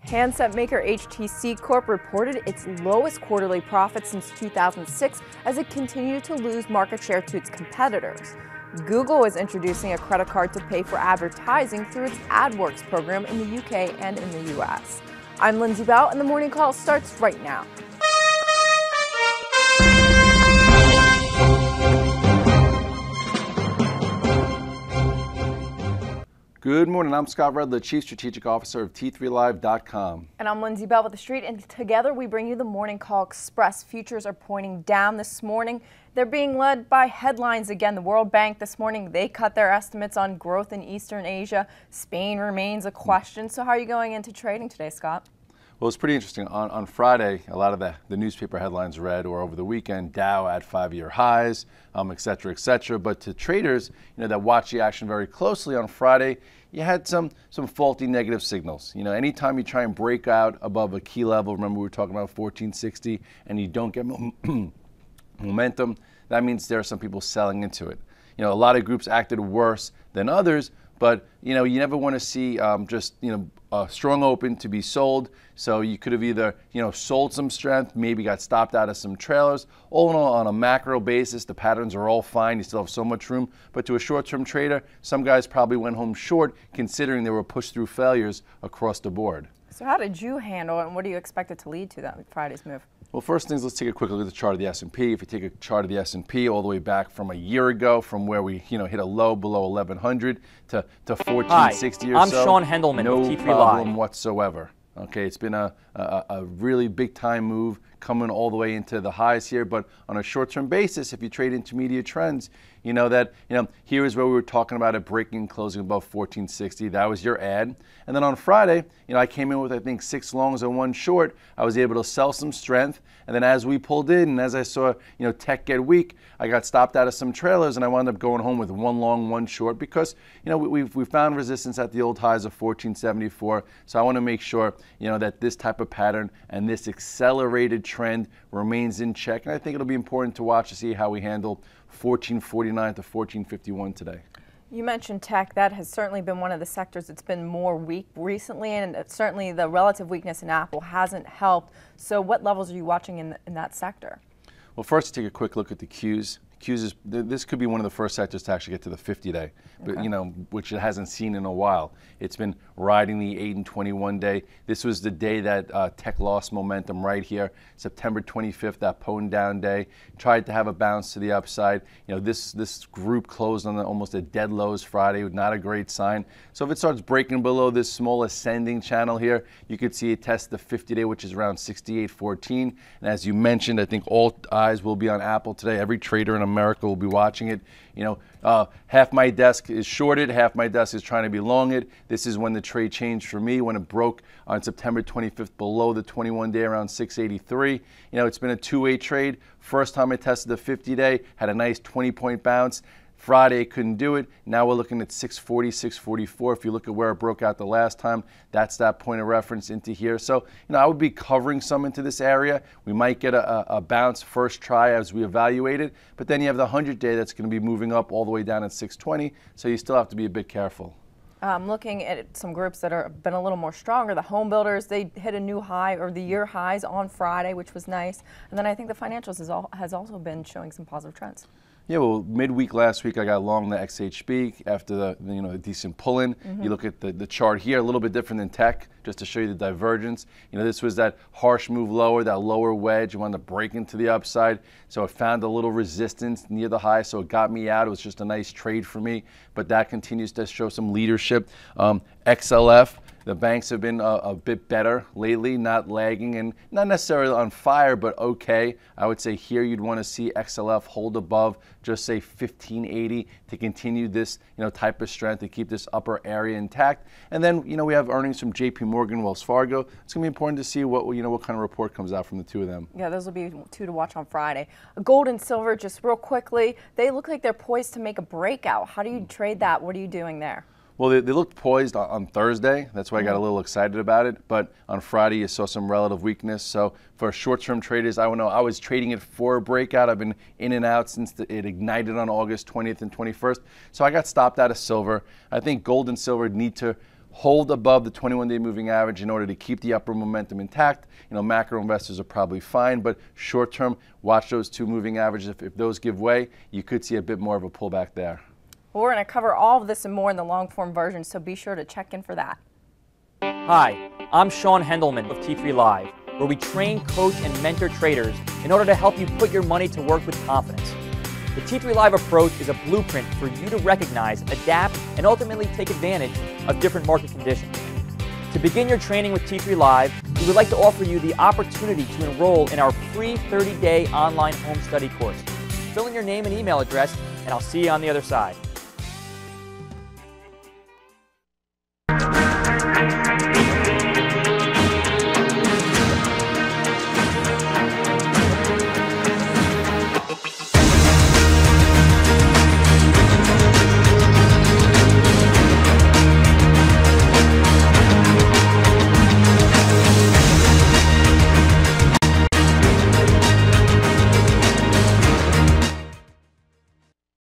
Handset maker HTC Corp reported its lowest quarterly profit since 2006 as it continued to lose market share to its competitors. Google is introducing a credit card to pay for advertising through its AdWorks program in the UK and in the US. I'm Lindsey and the morning call starts right now. Good morning, I'm Scott Redler, Chief Strategic Officer of T3Live.com. And I'm Lindsey with TheStreet, and together we bring you the Morning Call Express. Futures are pointing down this morning. They're being led by headlines again. The World Bank this morning, they cut their estimates on growth in Eastern Asia. Spain remains a question. So how are you going into trading today, Scott? Well, it's pretty interesting. On Friday, a lot of the newspaper headlines read, or over the weekend, Dow at 5-year highs, et cetera, et cetera. But to traders, that watch the action very closely on Friday, you had some faulty negative signals. Anytime you try and break out above a key level, remember we were talking about 1460, and you don't get momentum, that means there are some people selling into it. A lot of groups acted worse than others, but you never want to see just a strong open to be sold. So you could have either sold some strength, maybe got stopped out of some trailers. All in all, on a macro basis, the patterns are all fine. You still have so much room. But to a short-term trader, some guys probably went home short, considering they were pushed through failures across the board. So how did you handle it, and what do you expect it to lead to, that Friday's move? Well, first things, let's take a quick look at the chart of the S&P. If you take a chart of the S&P all the way back from a year ago, from where we hit a low below 1100 to 1460 Hi, or so. I'm Sean Hendelman no with T3 problem Live. whatsoever. Okay, it's been a really big time move coming all the way into the highs here, but on a short-term basis, if you trade intermediate trends, here is where we were talking about it breaking and closing above 1460. That was your ad. And then on Friday, I came in with, I think, 6 longs and 1 short. I was able to sell some strength. And then as we pulled in and as I saw, tech get weak, I got stopped out of some trailers and I wound up going home with 1 long, 1 short because, we found resistance at the old highs of 1474. So I want to make sure, that this type of pattern and this accelerated trend remains in check. And I think it'll be important to watch to see how we handle 1449 to 1451 today. You mentioned tech. That has certainly been one of the sectors that's been more weak recently, and certainly the relative weakness in Apple hasn't helped. So what levels are you watching in that sector? Well, first, take a quick look at the Qs. This could be one of the first sectors to actually get to the 50-day, okay. Which it hasn't seen in a while. It's been riding the 8 and 21 day. This was the day that tech lost momentum right here, September 25th, that pwned down day. Tried to have a bounce to the upside. This group closed on almost a dead lows Friday, not a great sign. So if it starts breaking below this small ascending channel here, you could see it test the 50-day, which is around 68.14. And as you mentioned, I think all eyes will be on Apple today. Every trader in America will be watching it. Half my desk is shorted, half my desk is trying to be longed. This is when the trade changed for me, when it broke on September 25th below the 21-day around 683. It's been a two-way trade. First time I tested the 50-day, had a nice 20-point bounce. Friday couldn't do it. Now we're looking at 640, 644. If you look at where it broke out the last time, that's that point of reference into here. So, I would be covering some into this area. We might get a bounce first try as we evaluate it, but then you have the 100-day that's going to be moving up all the way down at 620. So you still have to be a bit careful. Looking at some groups that have been a little more stronger, the home builders, they hit a new high or the year highs on Friday, which was nice. And then I think the financials has also been showing some positive trends. Yeah, well, midweek last week I got long the XHB after the decent pull-in. You look at the chart here, a little bit different than tech, just to show you the divergence. This was that harsh move lower, that lower wedge. You wanted to break into the upside, so it found a little resistance near the high, so it got me out. It was just a nice trade for me, but that continues to show some leadership. XLF. The banks have been a bit better lately, not lagging and not necessarily on fire, but okay. I would say here you'd want to see XLF hold above, just say 1580 to continue this type of strength to keep this upper area intact. And then we have earnings from JP Morgan, Wells Fargo. It's going to be important to see what kind of report comes out from the two of them. Yeah, those will be 2 to watch on Friday. Gold and silver, just real quickly, they look like they're poised to make a breakout. How do you trade that? What are you doing there? Well, they looked poised on Thursday. That's why I got a little excited about it. But on Friday, you saw some relative weakness. So for short-term traders, I was trading it for a breakout. I've been in and out since it ignited on August 20th and 21st. So I got stopped out of silver. I think gold and silver need to hold above the 21-day moving average in order to keep the upward momentum intact. Macro investors are probably fine, but short term, watch those two moving averages. If those give way, you could see a bit more of a pullback there. Well, we're going to cover all of this and more in the long form version, so be sure to check in for that. Hi, I'm Sean Hendelman of T3 Live, where we train, coach, and mentor traders in order to help you put your money to work with confidence. The T3 Live approach is a blueprint for you to recognize, adapt, and ultimately take advantage of different market conditions. To begin your training with T3 Live, we would like to offer you the opportunity to enroll in our free 30-day online home study course. Fill in your name and email address, and I'll see you on the other side.